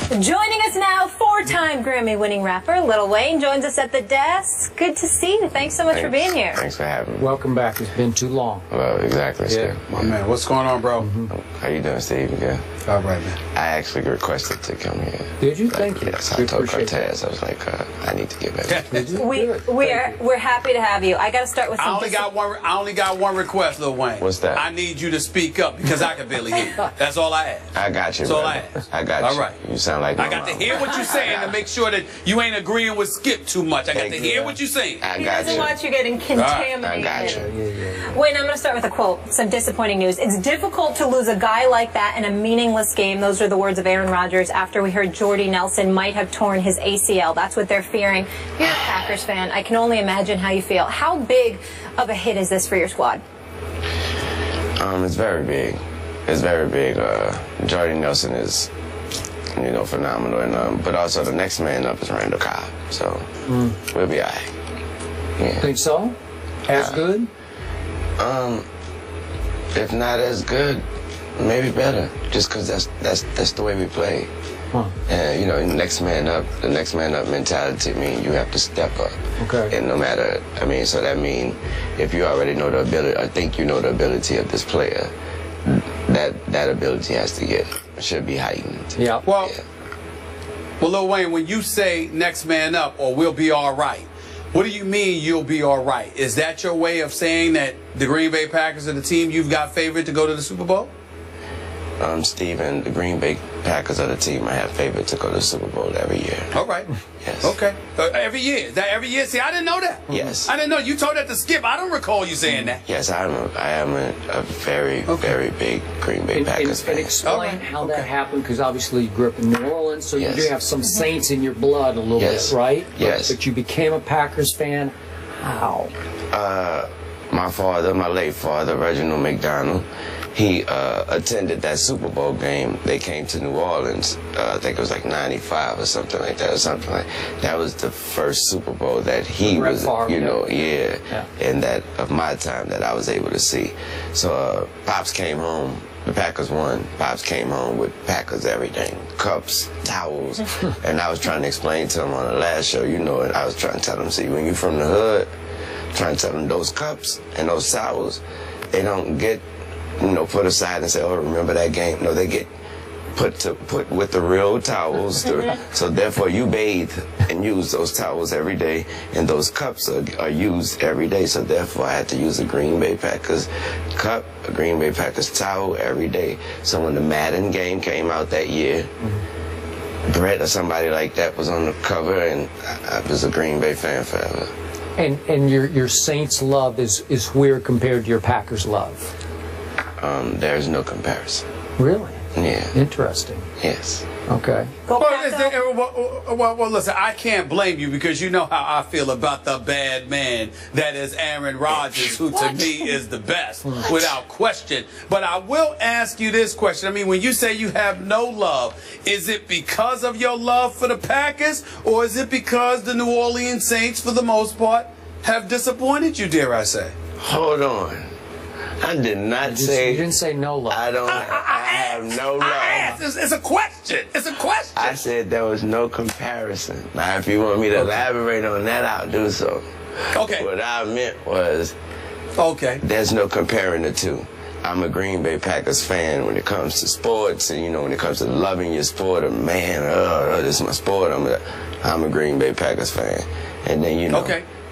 Joining us now, four-time Grammy-winning rapper Lil Wayne joins us at the desk. Good to see you. Thanks so much for being here. Thanks for having me. Welcome back. It's been too long. Well, exactly, Steve. My man, what's going on, bro? How you doing, Steve? Good. All right, man. I actually requested to come here. Did you? Thank you. Yes, I told Cortez, I was like, I need to get back. We're happy to have you. I got to start with some. I only got one request, Lil Wayne. What's that? I need you to speak up because I can barely hear you. That's all I ask. I got you. That's all brother. I ask. I got you. All right. You sound like I got to hear what you're saying to make sure that you ain't agreeing with Skip too much. I got to hear what you're saying. I He got doesn't you. want you getting contaminated. I got you. Wayne, I'm going to start with a quote. Some disappointing news. It's difficult to lose a guy like that in a meaningless game. Those are the words of Aaron Rodgers after we heard Jordy Nelson might have torn his ACL. That's what they're fearing. You're a Packers fan. I can only imagine how you feel. How big of a hit is this for your squad? It's very big. It's very big. Jordy Nelson is, phenomenal. And but also the next man up is Randall Cobb. So we'll be all right. Yeah. Think so? As good? If not as good, maybe better. Just because that's the way we play. Huh. And next man up, the next man up mentality means you have to step up. Okay. And no matter, so that means if you already know the ability, or think you know the ability of this player, that ability should be heightened. Yeah. Well, Lil Wayne, when you say next man up or we'll be all right, what do you mean you'll be all right? Is that your way of saying that the Green Bay Packers are the team you've got favored to go to the Super Bowl? Steven, the Green Bay Packers are the team I have favored to go to the Super Bowl every year. All right. Yes. Okay. Every year. Is that every year? See, I didn't know that. Yes. I didn't know. You told that to Skip. I don't recall you saying that. Yes, I am a very, very big Green Bay Packers fan. And explain how that happened, because obviously you grew up in New Orleans, so you do have some Saints in your blood a little bit, right? Yes. But you became a Packers fan. How? My father, my late father, Reginald McDonald, he attended that Super Bowl game. They came to New Orleans. I think it was like '95 or something like that. That was the first Super Bowl that he was, in that of my time that I was able to see. So Pops came home. The Packers won. Pops came home with Packers everything, cups, towels, and I was trying to explain to him on the last show, and I was trying to tell him, see, when you're from the hood, trying to tell them those cups and those towels, they don't get, put aside and say, oh, remember that game. No, they get put with the real towels. So therefore, you bathe and use those towels every day, and those cups are used every day. So therefore, I had to use a Green Bay Packers cup, a Green Bay Packers towel every day. So when the Madden game came out that year, Brett or somebody like that was on the cover, and I was a Green Bay fan forever. And your Saints love is where compared to your Packers love? There's no comparison. Really? Yeah. Interesting. Yes. Okay. Well, listen, I can't blame you because you know how I feel about the bad man that is Aaron Rodgers, who to me is the best, without question. But I will ask you this question. When you say you have no love, is it because of your love for the Packers, or is it because the New Orleans Saints, for the most part, have disappointed you, dare I say? Hold on. I did not say. You didn't say no love. I have no love. I asked. It's a question. It's a question. I said there was no comparison. Now, if you want me to elaborate on that, I'll do so. Okay. What I meant was, there's no comparing the two. I'm a Green Bay Packers fan when it comes to sports, and when it comes to loving your sport, this is my sport. I'm a Green Bay Packers fan, and then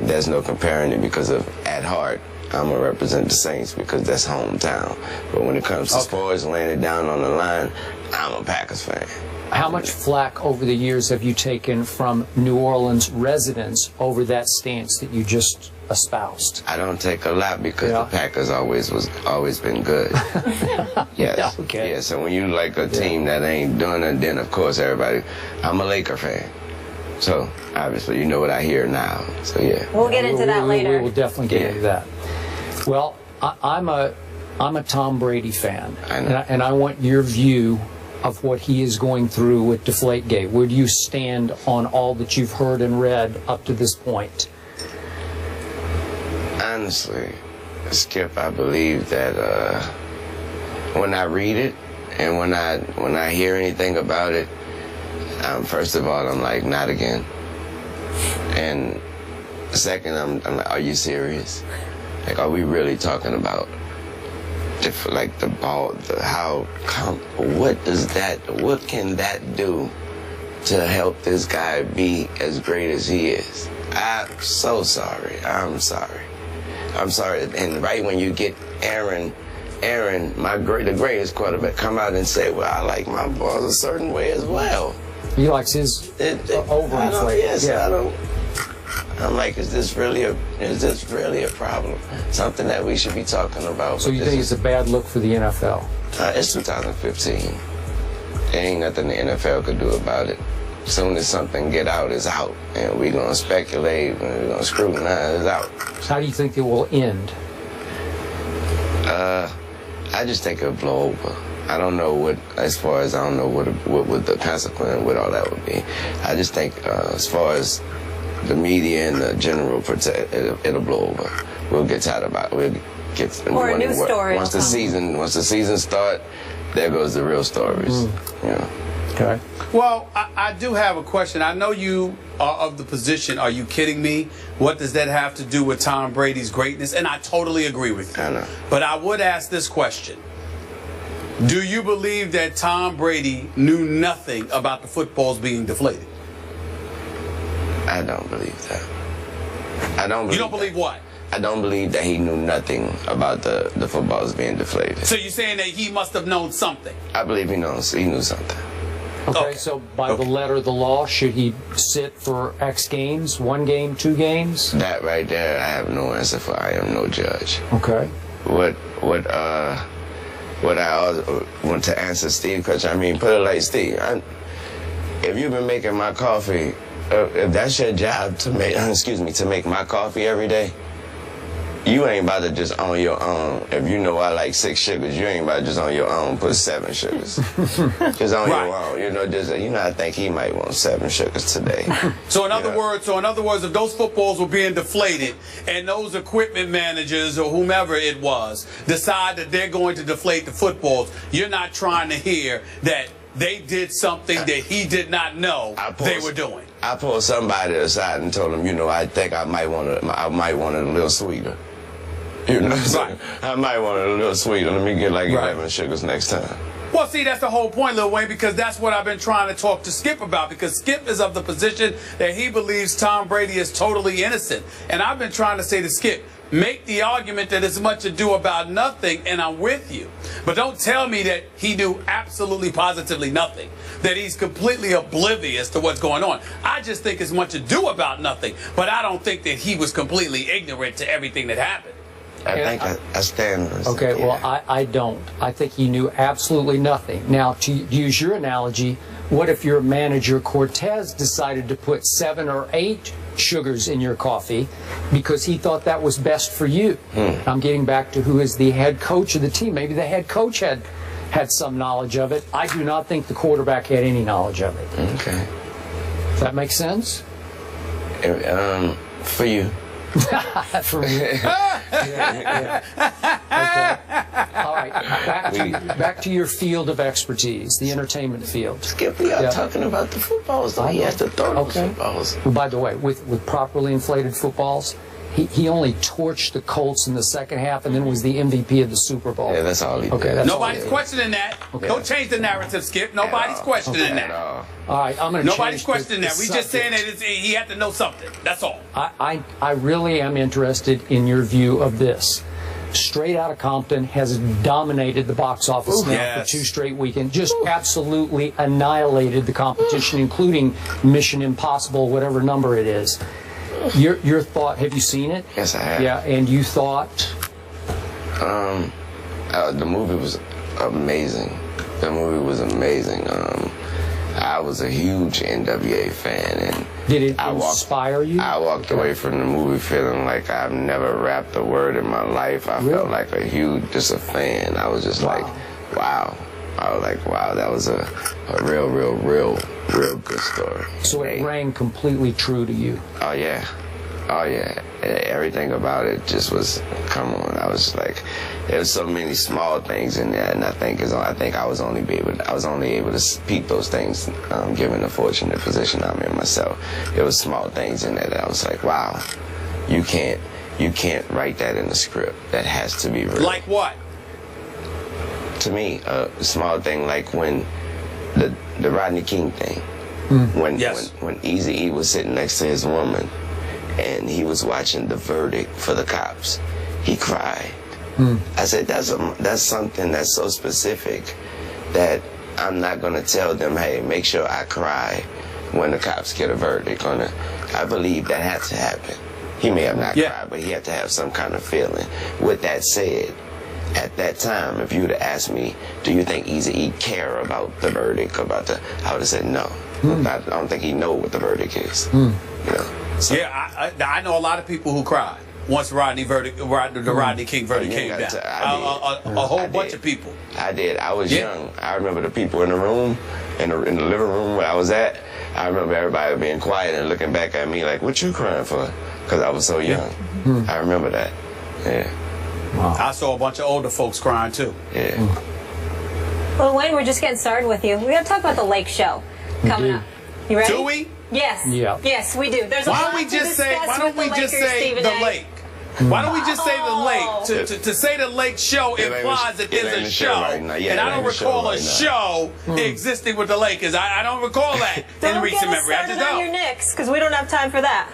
there's no comparing it because of at heart, I'm gonna represent the Saints because that's hometown. But when it comes to sports, laying it down on the line, I'm a Packers fan. How much flack over the years have you taken from New Orleans residents over that stance that you just espoused? I don't take a lot because the Packers always been good. Yes. Yeah, so when you like a team that ain't doing it, then of course I'm a Laker fan. So obviously you know what I hear now. So yeah. We'll get into that later. We will definitely get into that. Well, I'm a Tom Brady fan, and I want your view of what he is going through with Deflategate. Where do you stand on all that you've heard and read up to this point? Honestly, Skip, I believe that when I read it and when I hear anything about it, First of all, I'm like, not again. And second, I'm like, are you serious? Like, are we really talking about like the ball? What can that do to help this guy be as great as he is? I'm so sorry. I'm sorry. And right when you get Aaron, the greatest quarterback, come out and say, well, I like my balls a certain way as well. He likes his overinflated. Yes, yeah. I'm like, is this really a problem? Something that we should be talking about. So you think it's a bad look for the NFL? It's 2015. There ain't nothing the NFL could do about it. As soon as something get out, it's out. And we're going to speculate, and we're going to scrutinize, it's out. How do you think it will end? I just think it'll blow over. I don't know what would the consequence, what all that would be. I just think as far as the media and the general protect, it'll blow over. We'll get tired about it. We'll get or a new story. Once the season start, there goes the real stories. Yeah. Okay. Well, I do have a question. I know you are of the position, are you kidding me? What does that have to do with Tom Brady's greatness? And I totally agree with you. I know. But I would ask this question. Do you believe that Tom Brady knew nothing about the footballs being deflated? I don't believe that. I don't believe You don't believe what? I don't believe that he knew nothing about the footballs being deflated. So you're saying that he must have known something? I believe he knew something. Okay, so by the letter of the law, should he sit for X games, 1 game, 2 games? That right there, I have no answer for. I am no judge. Okay. What I also want to answer Steve's question, I mean, put it like, Steve, if you've been making my coffee, if that's your job to make, to make my coffee every day, you ain't about to just on your own. If you know I like 6 sugars, you ain't about to just on your own put 7 sugars. Just on your own, I think he might want 7 sugars today. So in other words, if those footballs were being deflated and those equipment managers or whomever it was decide that they're going to deflate the footballs, you're not trying to hear that they did something that he did not know they were doing. I pulled somebody aside and told him, I think I might want it a little sweeter. I might want it a little sweeter. Let me get like 11 sugars next time. Well, see, that's the whole point, Lil Wayne, because that's what I've been trying to talk to Skip about, because Skip is of the position that he believes Tom Brady is totally innocent. And I've been trying to say to Skip, make the argument that it's much ado about nothing, and I'm with you. But don't tell me that he knew absolutely, positively nothing, that he's completely oblivious to what's going on. I just think it's much ado about nothing, but I don't think that he was completely ignorant to everything that happened. I stand. Okay, well, I don't. I think he knew absolutely nothing. Now, to use your analogy, what if your manager Cortez decided to put 7 or 8 sugars in your coffee because he thought that was best for you? I'm getting back to who is the head coach of the team. Maybe the head coach had some knowledge of it. I do not think the quarterback had any knowledge of it. Okay. Does that make sense? For you. For me. Yeah. Okay. All right. Back to your field of expertise, the entertainment field. Skip, we are talking about the footballs, though. He has to throw those footballs. Well, by the way, with properly inflated footballs, he only torched the Colts in the second half and then was the MVP of the Super Bowl. Yeah, that's all he did. Nobody's questioning that. Okay. Don't change the narrative, Skip. Nobody's questioning that. All right, I'm going to Nobody's questioning that. We're just saying that he had to know something. That's all. I really am interested in your view of this. Straight Outta Compton has dominated the box office now for 2 straight weekends. Just absolutely annihilated the competition, including Mission Impossible, whatever number it is. Your thought, have you seen it? Yes, I have. Yeah, and you thought? The movie was amazing. I was a huge NWA fan, and did it inspire you? I walked away from the movie feeling like I've never rapped a word in my life. I felt like just a fan. I was just like, wow. I was like, wow, that was a real good story. So it rang completely true to you. Oh yeah. Everything about it just was, come on. I was like, there's so many small things in there, and I think I was only able to peep those things, given the fortunate position I'm in myself. There was small things in there that I was like, wow, you can't write that in the script. That has to be real. Like what? To me, a small thing like when the Rodney King thing, when Eazy-E was sitting next to his woman, and he was watching the verdict for the cops, he cried. I said, that's something that's so specific that I'm not gonna tell them, hey, make sure I cry when the cops get a verdict on it. I believe that had to happen. He may have not cried, but he had to have some kind of feeling. With that said, at that time, if you would have asked me, do you think Eazy-E care about the verdict, I would have said no. I don't think he know what the verdict is. You know? So, yeah, I know a lot of people who cried once the Rodney King verdict came down. A whole bunch of people. I did. I was young. I remember the people in the room, in the living room where I was at. I remember everybody being quiet and looking back at me like, what you crying for? Because I was so young. I remember that. Yeah. Wow. I saw a bunch of older folks crying too. Yeah. Well, Wayne, we're just getting started with you. We got to talk about the Lake Show coming up. You ready? Do we? Yes. Yeah. Yes, we do. There's a Why lot don't we to just say? discuss Why don't we with just Lakers, say Stephen the A. lake? Why don't we just say the lake? To say the lake show implies that there's a show, and I don't recall a show existing with the Lakers. I don't recall that in recent memory. I just don't get us started on your Knicks, because we don't have time for that.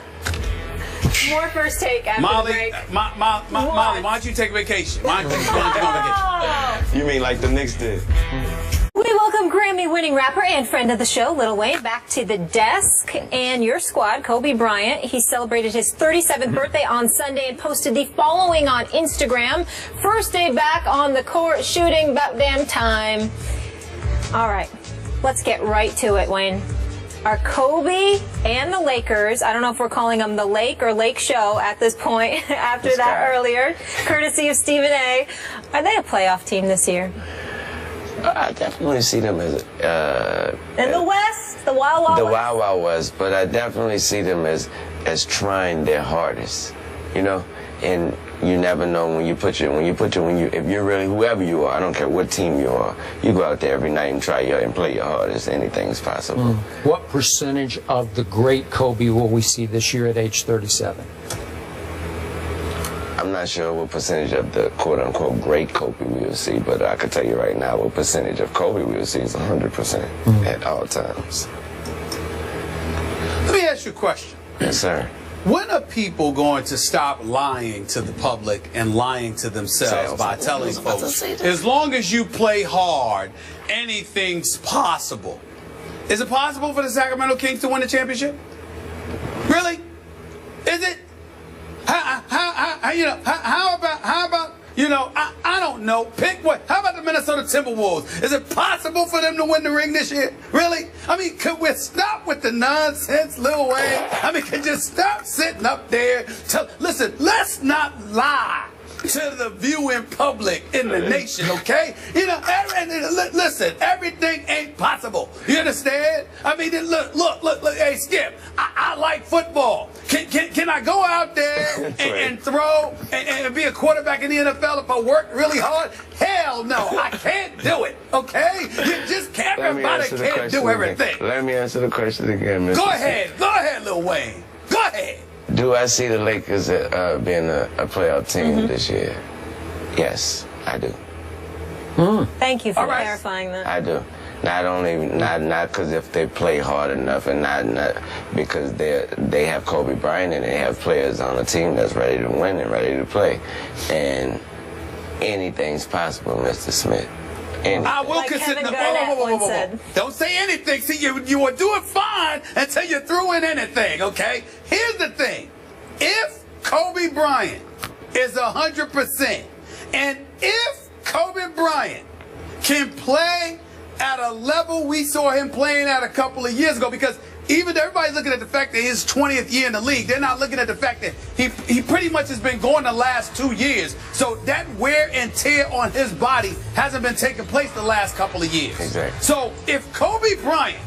More first take after the break. Molly, why don't you take vacation? Why don't you go on vacation? You mean like the Knicks did? We welcome Grammy-winning rapper and friend of the show, Lil Wayne, back to the desk. And your squad, Kobe Bryant, he celebrated his 37th birthday on Sunday and posted the following on Instagram. First day back on the court, shooting about damn time. All right, let's get right to it, Wayne. Are Kobe and the Lakers, I don't know if we're calling them the Lake or Lake Show at this point, after that earlier, courtesy of Stephen A., are they a playoff team this year? I definitely see them as in the West, the Wild Wild West. The Wild Wild West, but I definitely see them as trying their hardest, you know. And you never know if you're really whoever you are. I don't care what team you are. You go out there every night and play your hardest. Anything's possible. What percentage of the great Kobe will we see this year at age 37? I'm not sure what percentage of the quote-unquote great Kobe we will see, but I can tell you right now what percentage of Kobe we will see is 100% at all times. Let me ask you a question. Yes, sir. When are people going to stop lying to the public and lying to themselves by telling folks, as long as you play hard, anything's possible? Is it possible for the Sacramento Kings to win the championship? Really? Is it? How about I don't know. Pick what? How about the Minnesota Timberwolves? Is it possible for them to win the ring this year? Really? I mean, could we stop with the nonsense, Lil Wayne? I mean, could you stop sitting up there? Listen, let's not lie to the viewing public in the nation, okay? You know, listen, everything ain't possible. You understand? I mean, look, hey, Skip, I like football. Can I go out there and throw and be a quarterback in the NFL if I work really hard? Hell no, I can't do it, okay? You just can't, everybody can't do everything. Let me answer the question again, Mr. Go ahead, Lil Wayne. Go ahead. Do I see the Lakers being a playoff team this year? Yes, I do. Thank you for clarifying that. I do. Not because if they play hard enough, and not because they have Kobe Bryant and they have players on the team that's ready to win and ready to play. And anything's possible, Mr. Smith. I will consider. Whoa. Don't say anything. See, you were doing fine until you threw in anything. Okay. Here's the thing: if Kobe Bryant is 100%, and if Kobe Bryant can play at a level we saw him playing at a couple of years ago, because even everybody's looking at the fact that his 20th year in the league, they're not looking at the fact that he pretty much has been going the last 2 years. So that wear and tear on his body hasn't been taking place the last couple of years. Exactly. So if Kobe Bryant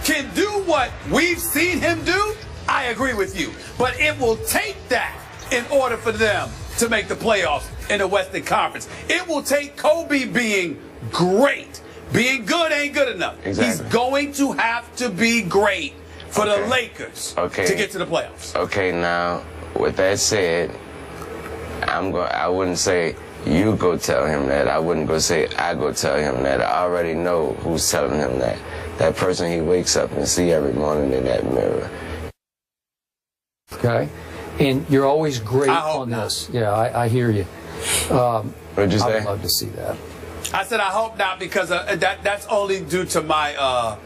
can do what we've seen him do, I agree with you. But it will take that in order for them to make the playoffs in the Western Conference. It will take Kobe being great. Being good ain't good enough. Exactly. He's going to have to be great for the Lakers to get to the playoffs. Okay, now, with that said, I wouldn't say you go tell him that. I wouldn't go say I go tell him that. I already know who's telling him that. That person he wakes up and see every morning in that mirror. Okay. And you're always great on not. this. Yeah, I hear you. What'd you say? I would love to see that. I said I hope not, because that's only due to my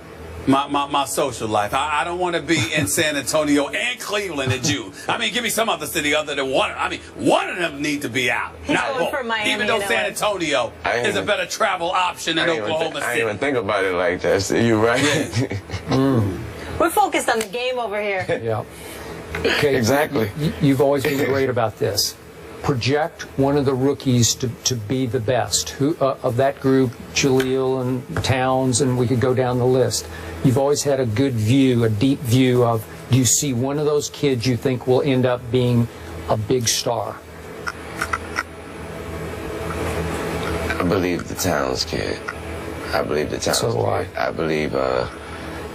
my social life. I don't want to be in San Antonio and Cleveland and you. I mean, give me some other city other than one. I mean, one of them need to be out. Not both. For Miami, even though San Antonio is a better travel option than Oklahoma City. I didn't even think about it like that. So you're right. We're focused on the game over here. Yeah. Okay. Exactly. You've always been great about this. Project one of the rookies to be the best. Who of that group, Jaleel and Towns, and we could go down the list. You've always had a good view, a deep view of, do you see one of those kids you think will end up being a big star? I believe the Towns kid. I believe the Towns kid. I believe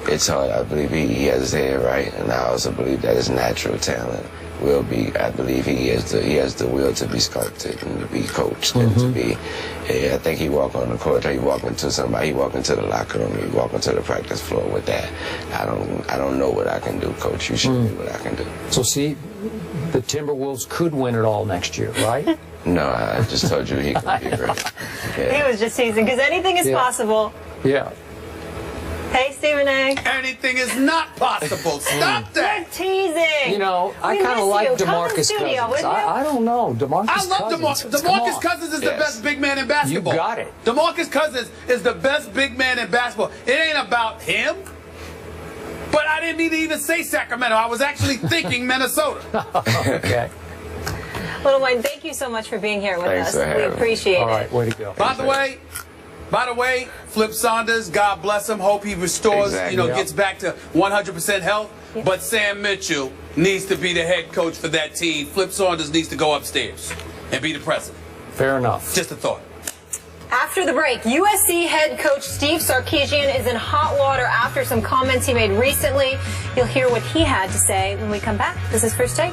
it's hard. I believe he has his head right, and I also believe that his natural talent will be. I believe he has the will to be sculpted and to be coached and to be. I think he walk on the court. He walk into somebody. He walk into the locker room. He walk into the practice floor with that. I don't know what I can do, Coach. You show me what I can do. So see, the Timberwolves could win it all next year, right? No, I just told you he could be great. Yeah. He was just teasing, because anything is possible. Yeah. Hey, Stephen A. Anything is not possible. Stop that. You're teasing. You know, I kind of like DeMarcus Cousins. I don't know. DeMarcus I love Cousins. DeMarcus Cousins is the best big man in basketball. You got it. DeMarcus Cousins is the best big man in basketball. It ain't about him. But I didn't need to even say Sacramento. I was actually thinking Minnesota. Okay. Little Wayne, thank you so much for being here with Thanks us. for having We appreciate it. All right, way to go. By the way, Flip Saunders, God bless him. Hope he restores, gets back to 100% health. Yep. But Sam Mitchell needs to be the head coach for that team. Flip Saunders needs to go upstairs and be the president. Fair enough. Just a thought. After the break, USC head coach Steve Sarkisian is in hot water after some comments he made recently. You'll hear what he had to say when we come back. This is First Take.